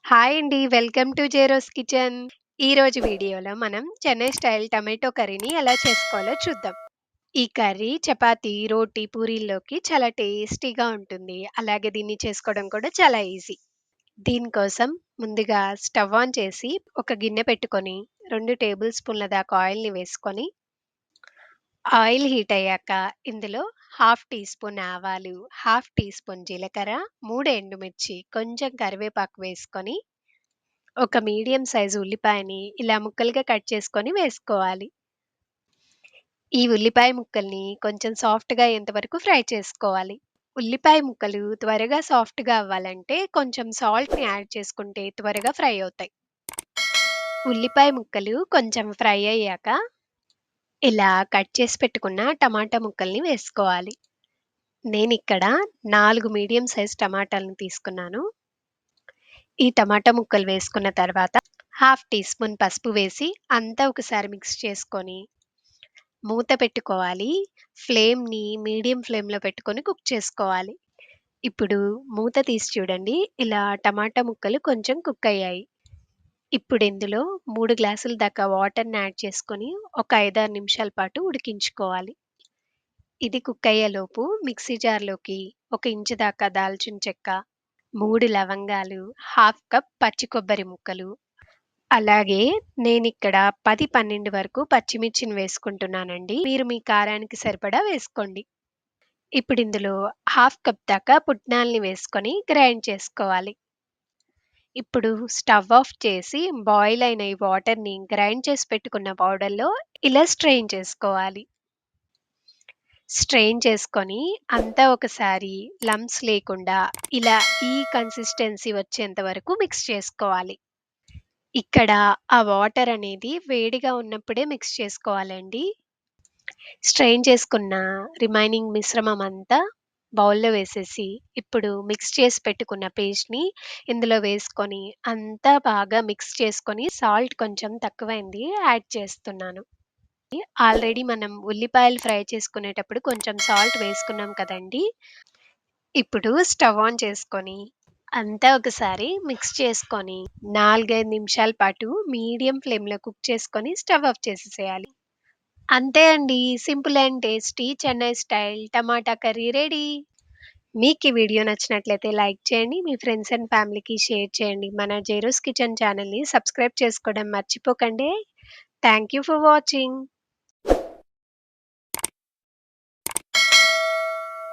Hi అండి. Welcome to జేరోస్ కిచెన్. ఈరోజు వీడియోలో మనం చెన్నై స్టైల్ టమాటో కర్రీని ఎలా చేసుకోవాలో చూద్దాం. ఈ కర్రీ చపాతీ, రోటీ, పూరీల్లోకి చాలా టేస్టీగా ఉంటుంది. అలాగే దీన్ని చేసుకోవడం కూడా చాలా ఈజీ. దీనికోసం ముందుగా స్టవ్ ఆన్ చేసి ఒక గిన్నె పెట్టుకొని 2 టేబుల్ స్పూన్ల దాకా ఆయిల్‌ని వేసుకొని, ఆయిల్ హీట్ అయ్యాక ఇందులో హాఫ్ టీ స్పూన్ ఆవాలు, హాఫ్ టీ స్పూన్ జీలకర్ర, 3 ఎండుమిర్చి, కొంచెం కరివేపాకు వేసుకొని ఒక మీడియం సైజు ఉల్లిపాయని ఇలా ముక్కలుగా కట్ చేసుకొని వేసుకోవాలి. ఈ ఉల్లిపాయ ముక్కల్ని కొంచెం సాఫ్ట్‌గా అయ్యేంత వరకు ఫ్రై చేసుకోవాలి. ఉల్లిపాయ ముక్కలు త్వరగా సాఫ్ట్‌గా అవ్వాలంటే కొంచెం సాల్ట్‌ని యాడ్ చేసుకుంటే త్వరగా ఫ్రై అవుతాయి. ఉల్లిపాయ ముక్కలు కొంచెం ఫ్రై అయ్యాక ఇలా కట్ చేసి పెట్టుకున్న టమాటా ముక్కల్ని వేసుకోవాలి. నేనిక్కడ 4 మీడియం సైజ్ టమాటాలను తీసుకున్నాను. ఈ టమాటా ముక్కలు వేసుకున్న తర్వాత హాఫ్ టీ స్పూన్ పసుపు వేసి అంతా ఒకసారి మిక్స్ చేసుకొని మూత పెట్టుకోవాలి. ఫ్లేమ్‌ని మీడియం ఫ్లేమ్‌లో పెట్టుకొని కుక్ చేసుకోవాలి. ఇప్పుడు మూత తీసి చూడండి. ఇలా టమాటా ముక్కలు కొంచెం కుక్ అయ్యాయి. ఇప్పుడు ఇందులో 3 గ్లాసుల దాకా వాటర్‌ని యాడ్ చేసుకొని ఒక 5, 6 నిమిషాల పాటు ఉడికించుకోవాలి. ఇది కుక్ అయ్యేలోపు మిక్సీ జార్‌లోకి 1 ఇంచు దాకా దాల్చిన చెక్క, 3 లవంగాలు, హాఫ్ కప్ పచ్చి కొబ్బరి ముక్కలు, అలాగే నేనిక్కడ 10, 12 వరకు పచ్చిమిర్చిని వేసుకుంటున్నానండి. మీరు మీ కారానికి సరిపడా వేసుకోండి. ఇప్పుడిందులో హాఫ్ కప్ దాకా పుట్నాల్ని వేసుకొని గ్రైండ్ చేసుకోవాలి. ఇప్పుడు స్టవ్ ఆఫ్ చేసి బాయిల్ అయిన ఈ వాటర్‌ని గ్రైండ్ చేసి పెట్టుకున్న పౌడర్‌లో ఇలా స్ట్రెయిన్ చేసుకోవాలి. స్ట్రెయిన్ చేసుకొని అంతా ఒకసారి లంప్స్ లేకుండా ఇలా ఈ కన్సిస్టెన్సీ వచ్చేంత వరకు మిక్స్ చేసుకోవాలి. ఇక్కడ ఆ వాటర్ అనేది వేడిగా ఉన్నప్పుడే మిక్స్ చేసుకోవాలండి. స్ట్రెయిన్ చేసుకున్న రిమైనింగ్ మిశ్రమం అంతా బౌల్‌లో వేసేసి, ఇప్పుడు మిక్స్ చేసి పెట్టుకున్న పేస్ట్‌ని ఇందులో వేసుకొని, అంతా బాగా మిక్స్ చేసుకొని, సాల్ట్ కొంచెం తక్కువైంది యాడ్ చేస్తున్నాను. ఆల్రెడీ మనం ఉల్లిపాయలు ఫ్రై చేసుకునేటప్పుడు కొంచెం సాల్ట్ వేసుకున్నాం కదండీ! ఇప్పుడు స్టవ్ ఆన్ చేసుకొని, అంతా ఒకసారి మిక్స్ చేసుకొని, 4, 5 నిమిషాల పాటు మీడియం ఫ్లేమ్‌లో కుక్ చేసుకొని స్టవ్ ఆఫ్ చేసేసేయాలి. అంతే అండి. Simple and tasty Chennai style tomato curry ready. మీకు ఈ వీడియో నచ్చినట్లయితే లైక్ చేయండి. మీ ఫ్రెండ్స్ అండ్ ఫ్యామిలీకి షేర్ చేయండి. మన జేరోస్ కిచెన్ ఛానెల్‌ని సబ్స్క్రైబ్ చేసుకోవడం మర్చిపోకండి. Thank you for watching.